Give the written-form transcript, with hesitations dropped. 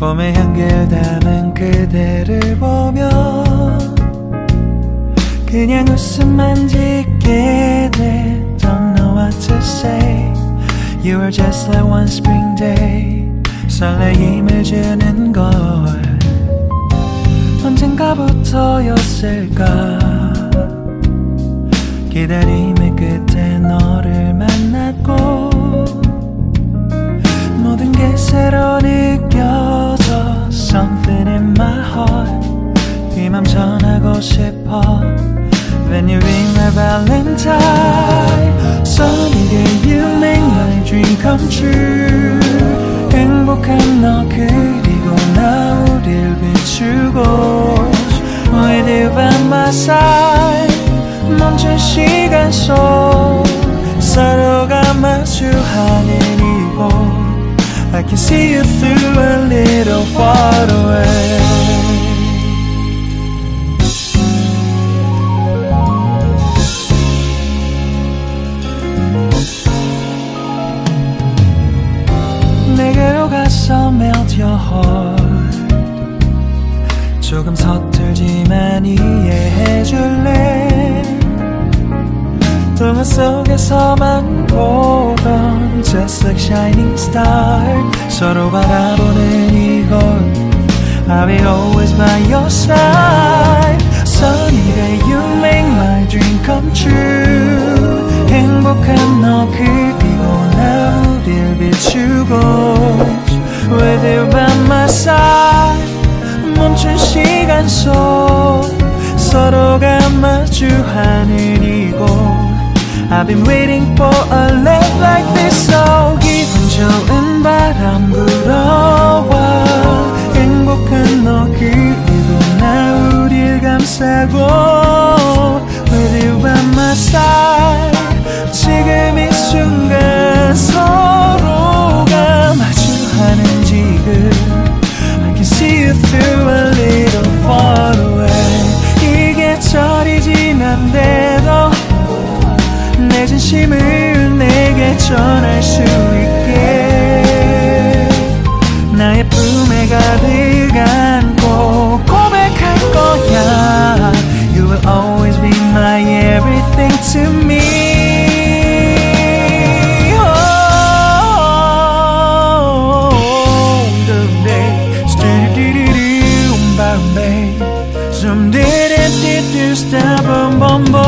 봄의 향기를 담은 그대를 보며 그냥 웃음만 짓게 돼. Don't know what to say. You are just like one spring day. 설레임을 주는 걸 언젠가부터였을까. 기다림의 끝에 너를 만났고 모든 게 새로 느껴져. Something in my heart. 이 맘 전하고 싶어. When you ring my valentine. Sunny day you make my dream come true. 행복한 너 그리고 나 우릴 비추고 With you by my side. 멈춘 시간 속 서로가 마주하는 이곳 I can see you through a little far away. 내게로 가서 melt your heart. 조금 서툴지만 이해해줄래. 동화 속에서만 보던 Just like shining star. 서로 바라보는 이곳 I'll be always by your side. Sunny day you make my dream come true. 행복한 너 그리고 나 우릴 비추고 With you by my side. 멈춘 시간 속 서로가 마주하는 이곳 I've been waiting for a love like this. So 기분 좋은 바람 불어와 행복한 너 그리고 나 우릴 감싸고 With you by my side. 지금 이 순간 서로가 마주하는 지금 I can see you through a little far away. 이 계절이 지난데도 내 진심을 내게 전할 수 있게 나의 품에 가득 안고 고백할 거야. You will always be my everything to me. Some did it, did you stop, boom, boom, boom.